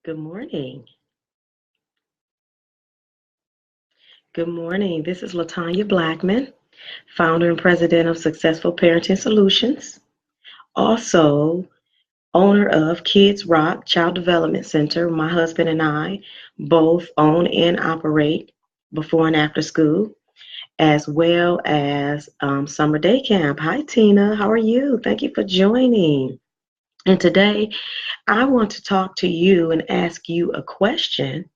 Good morning. Good morning. This is Latanya Blackman, founder and president of Successful Parenting Solutions, also owner of Kids Rock Child Development Center. My husband and I both own and operate before and after school, as well as summer day camp. Hi, Tina. How are you? Thank you for joining. And today I want to talk to you and ask you a question.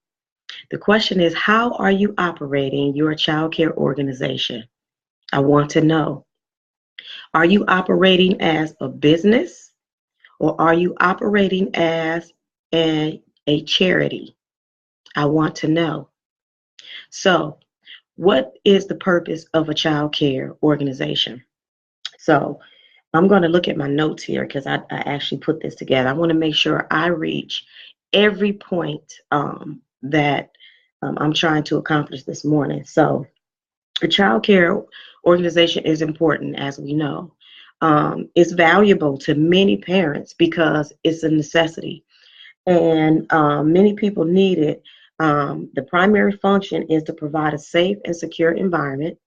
The question is, how are you operating your child care organization? I want to know, are you operating as a business or are you operating as a charity? I want to know. So, what is the purpose of a child care organization? So, I'm going to look at my notes here because I actually put this together. I want to make sure I reach every point that I'm trying to accomplish this morning. So, a child care organization is important, as we know. It's valuable to many parents because it's a necessity, and many people need it. The primary function is to provide a safe and secure environment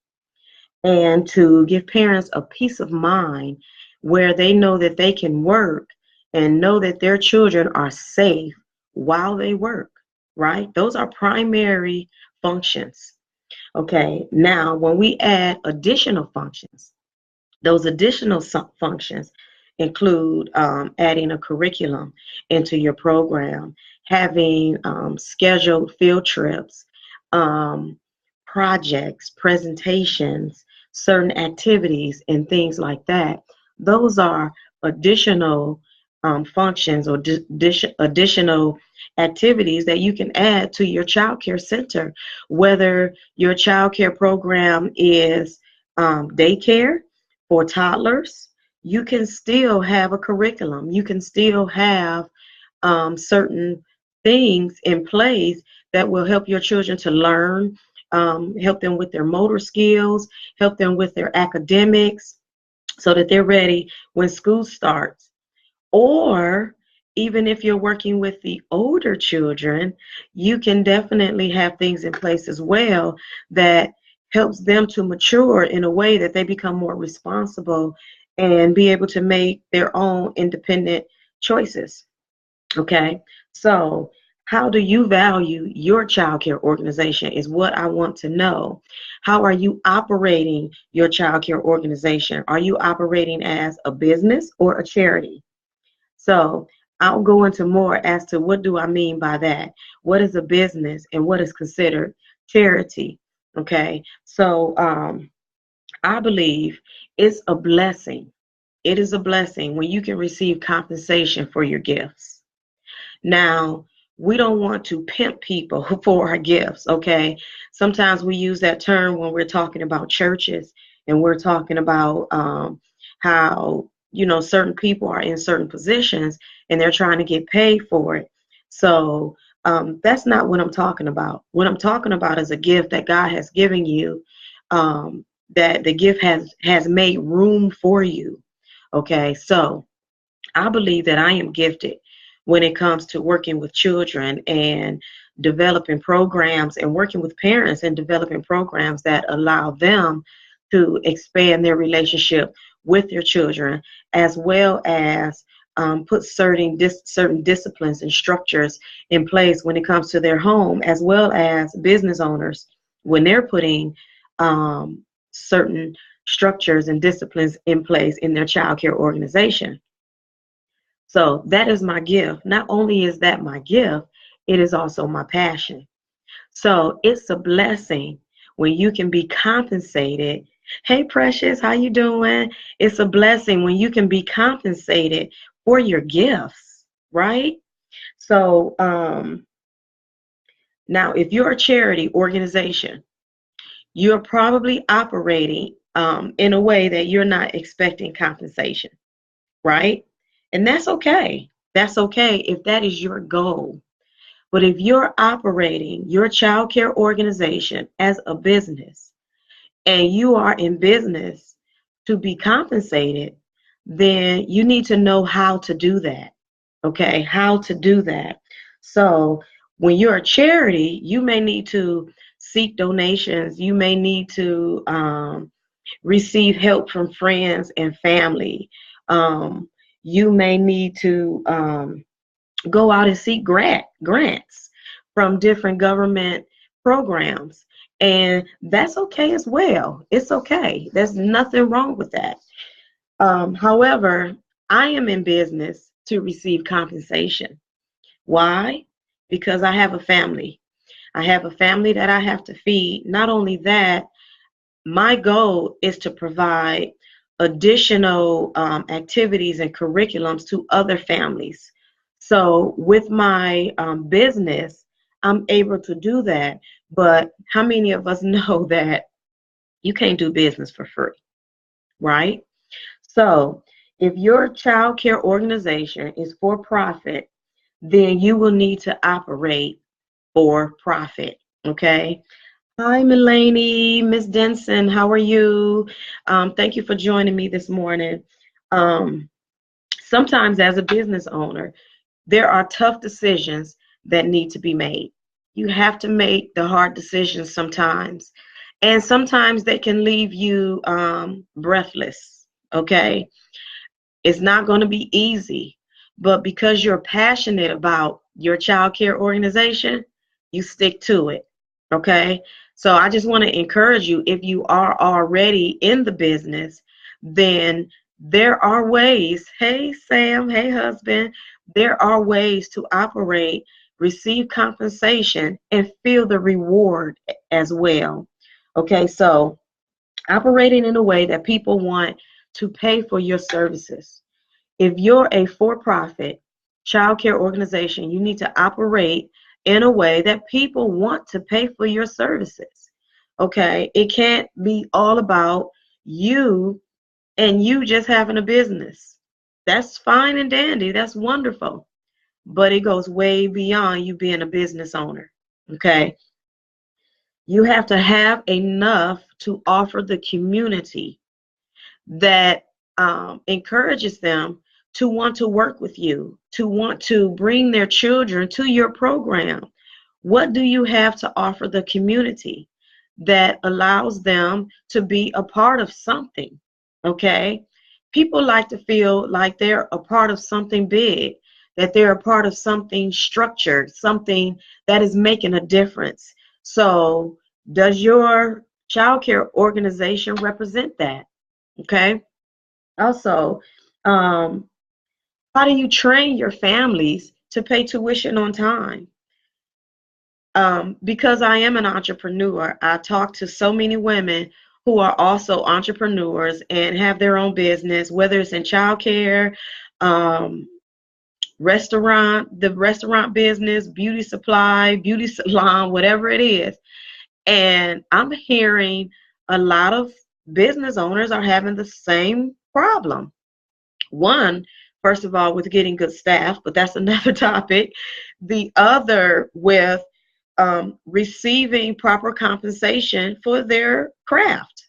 and to give parents a peace of mind where they know that they can work and know that their children are safe while they work, right? Those are primary functions. Okay, now when we add additional functions, those additional functions include adding a curriculum into your program, having scheduled field trips, um, projects, presentations, certain activities, and things like that. Those are additional functions or additional activities that you can add to your child care center, whether your child care program is daycare for toddlers. You can still have a curriculum. You can still have certain things in place that will help your children to learn, help them with their motor skills, help them with their academics so that they're ready when school starts. Or even if you're working with the older children, you can definitely have things in place as well that helps them to mature in a way that they become more responsible and be able to make their own independent choices. Okay, so how do you value your child care organization is what I want to know. How are you operating your child care organization? Are you operating as a business or a charity? So I'll go into more as to what do I mean by that. What is a business and what is considered charity? Okay, so I believe it's a blessing. It is a blessing when you can receive compensation for your gifts. Now, we don't want to pimp people for our gifts, okay? Sometimes we use that term when we're talking about churches and we're talking about how, certain people are in certain positions and they're trying to get paid for it. So that's not what I'm talking about. What I'm talking about is a gift that God has given you, that the gift has made room for you, okay? So I believe that I am gifted when it comes to working with children and developing programs and working with parents and developing programs that allow them to expand their relationship with their children, as well as put certain disciplines and structures in place when it comes to their home, as well as business owners when they're putting certain structures and disciplines in place in their child care organization. So that is my gift. Not only is that my gift, it is also my passion. So it's a blessing when you can be compensated. Hey, Precious, how you doing? It's a blessing when you can be compensated for your gifts, right? So now, if you're a charity organization, you're probably operating in a way that you're not expecting compensation, right? And that's okay. That's okay if that is your goal. But if you're operating your child care organization as a business and you are in business to be compensated, then you need to know how to do that. Okay, how to do that. So when you're a charity, you may need to seek donations. You may need to receive help from friends and family. Um, you may need to go out and seek grants from different government programs. And that's okay as well. It's okay. There's nothing wrong with that. However, I am in business to receive compensation. Why? Because I have a family. I have a family that I have to feed. Not only that, my goal is to provide additional activities and curriculums to other families. So with my business, I'm able to do that. But how many of us know that you can't do business for free, right? So if your child care organization is for profit, then you will need to operate for profit. Okay. Hi, Mulaney, Miss Denson. How are you? Thank you for joining me this morning. Um, Sometimes, as a business owner, there are tough decisions that need to be made. You have to make the hard decisions sometimes, and sometimes they can leave you breathless. Okay. It's not going to be easy, but because you're passionate about your child care organization, you stick to it. Okay. So I just want to encourage you, if you are already in the business, then there are ways. Hey, Sam. Hey, husband. There are ways to operate, receive compensation, and feel the reward as well. Okay. So operating in a way that people want to pay for your services. If you're a for-profit child care organization, you need to operate in a way that people want to pay for your services. Okay? It can't be all about you and you just having a business. That's fine and dandy. That's wonderful. But it goes way beyond you being a business owner. Okay? You have to have enough to offer the community that encourages them to want to work with you, to want to bring their children to your program. What do you have to offer the community that allows them to be a part of something? Okay? People like to feel like they're a part of something big, that they're a part of something structured, something that is making a difference. So, does your child care organization represent that? Okay. Also, um, how do you train your families to pay tuition on time? Because I am an entrepreneur, I talk to so many women who are also entrepreneurs and have their own business, whether it's in childcare, um, the restaurant business, beauty supply, beauty salon, whatever it is. And I'm hearing a lot of business owners are having the same problem. One, first of all, with getting good staff, but that's another topic. The other with receiving proper compensation for their craft.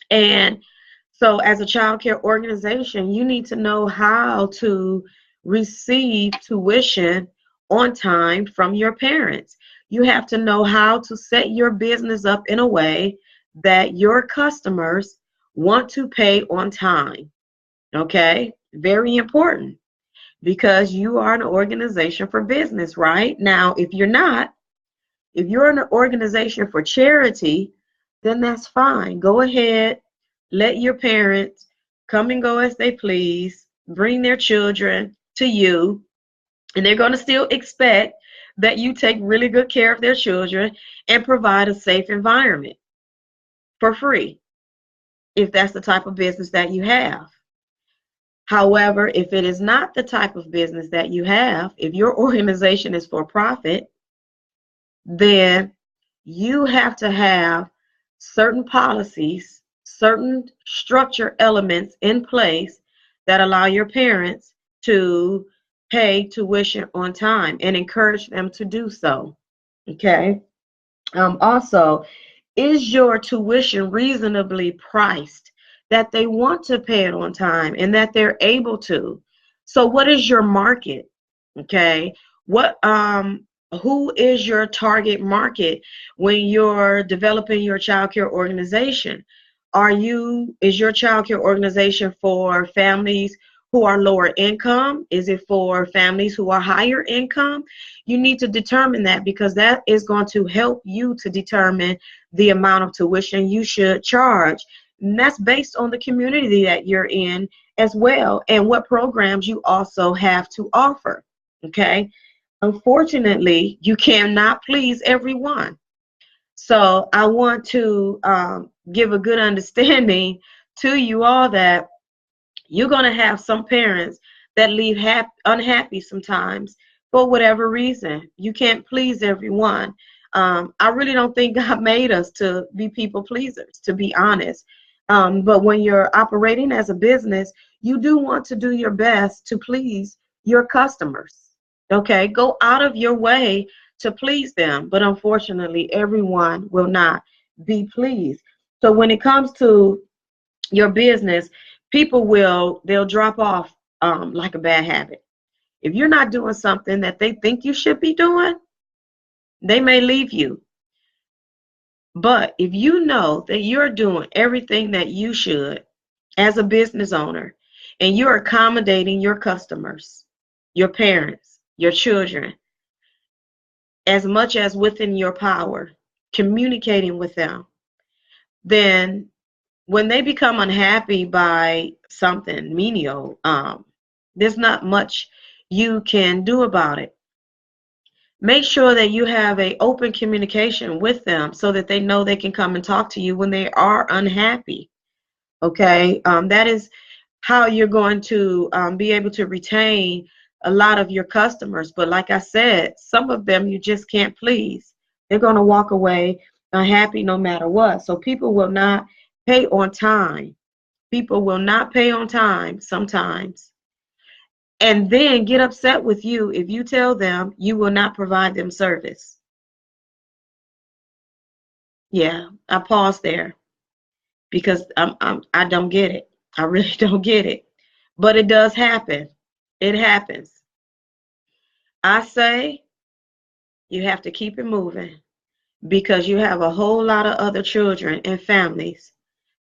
And so, as a child care organization, you need to know how to receive tuition on time from your parents. You have to know how to set your business up in a way that your customers want to pay on time. Okay? Very important because you are an organization for business, right? Now, if you're not, if you're an organization for charity, then that's fine. Go ahead, let your parents come and go as they please, bring their children to you, and they're going to still expect that you take really good care of their children and provide a safe environment for free, if that's the type of business that you have. However, if it is not the type of business that you have, if your organization is for profit, then you have to have certain policies, certain structure elements in place that allow your parents to pay tuition on time and encourage them to do so. Okay. Also, is your tuition reasonably priced that they want to pay it on time and that they're able to? So, what is your market? Okay. Who is your target market when you're developing your child care organization? Is your child care organization for families who are lower income? Is it for families who are higher income? You need to determine that, because that is going to help you to determine the amount of tuition you should charge. And that's based on the community that you're in as well, and what programs you also have to offer. Okay. Unfortunately, you cannot please everyone. So I want to give a good understanding to you all that you're going to have some parents that leave unhappy sometimes for whatever reason. You can't please everyone. I really don't think God made us to be people pleasers, to be honest. But when you're operating as a business, you do want to do your best to please your customers. Okay, go out of your way to please them. But unfortunately, everyone will not be pleased. So when it comes to your business, they'll drop off like a bad habit. If you're not doing something that they think you should be doing, they may leave you. But if you know that you're doing everything that you should as a business owner, and you're accommodating your customers, your parents, your children, as much as within your power, communicating with them, then when they become unhappy by something menial, there's not much you can do about it. Make sure that you have an open communication with them so that they know they can come and talk to you when they are unhappy. Okay, that is how you're going to be able to retain a lot of your customers. But like I said, some of them you just can't please. They're going to walk away unhappy no matter what. So people will not pay on time. People will not pay on time sometimes, and then get upset with you if you tell them you will not provide them service. Yeah, I pause there because I don't get it. I really don't get it. But it does happen. It happens. I say you have to keep it moving, because you have a whole lot of other children and families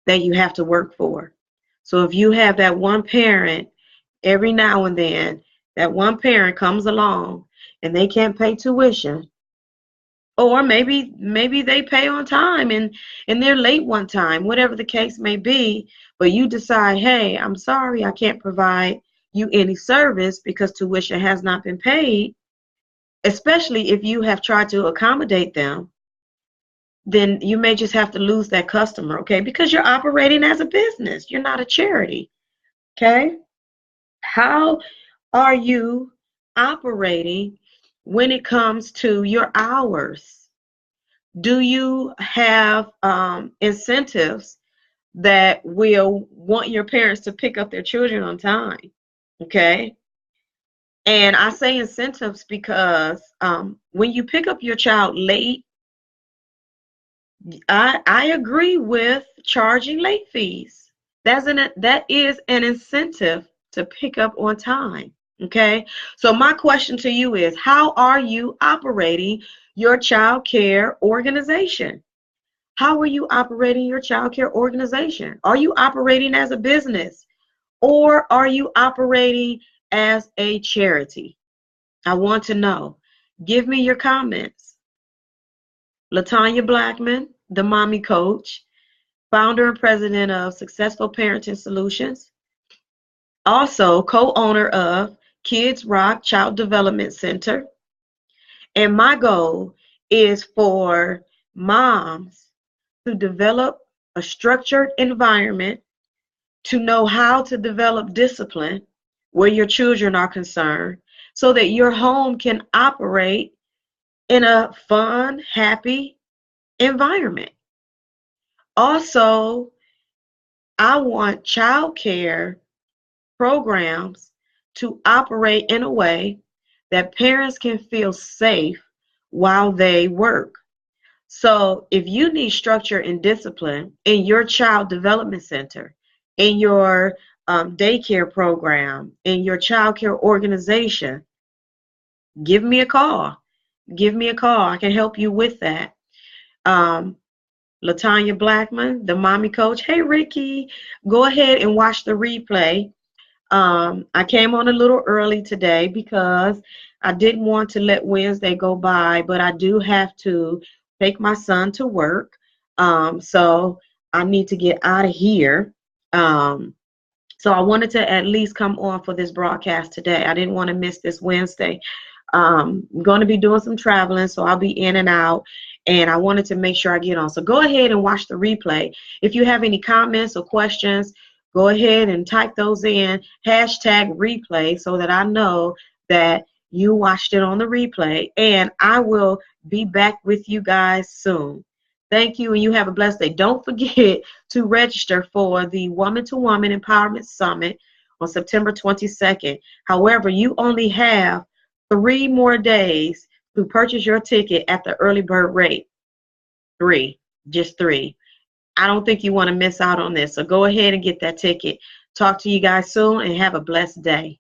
that you have to work for. So if you have that one parent, every now and then, that one parent comes along and they can't pay tuition, or maybe they pay on time and they're late one time, whatever the case may be, but you decide, hey, I'm sorry, I can't provide you any service because tuition has not been paid, especially if you have tried to accommodate them, then you may just have to lose that customer, okay? Because you're operating as a business. You're not a charity, okay? How are you operating when it comes to your hours? Do you have incentives that will want your parents to pick up their children on time, okay? And I say incentives because when you pick up your child late, I agree with charging late fees. That is an incentive to pick up on time. Okay. So my question to you is, how are you operating your child care organization? How are you operating your child care organization? Are you operating as a business, or are you operating as a charity? I want to know. Give me your comments. Latanya Blackman, the Mommy Coach, founder and president of Successful Parenting Solutions, also co-owner of Kids Rock Child Development Center. And my goal is for moms to develop a structured environment, to know how to develop discipline where your children are concerned, so that your home can operate in a fun, happy environment. Also, I want child care programs to operate in a way that parents can feel safe while they work. So if you need structure and discipline in your child development center, in your daycare program, in your child care organization, give me a call. Give me a call. I can help you with that. Latanya Blackman, the mommy coach. Hey, Ricky, go ahead and watch the replay. I came on a little early today because I didn't want to let Wednesday go by, but I do have to take my son to work. So I need to get out of here. So I wanted to at least come on for this broadcast today. I didn't want to miss this Wednesday. I'm going to be doing some traveling, so I'll be in and out, and I wanted to make sure I get on. So go ahead and watch the replay. If you have any comments or questions, go ahead and type those in, hashtag replay, so that I know that you watched it on the replay, and I will be back with you guys soon. Thank you, and you have a blessed day. Don't forget to register for the Woman to Woman Empowerment Summit on September 22nd. However, you only have 3 more days to purchase your ticket at the early bird rate. 3, just 3. I don't think you want to miss out on this, so go ahead and get that ticket. Talk to you guys soon, and have a blessed day.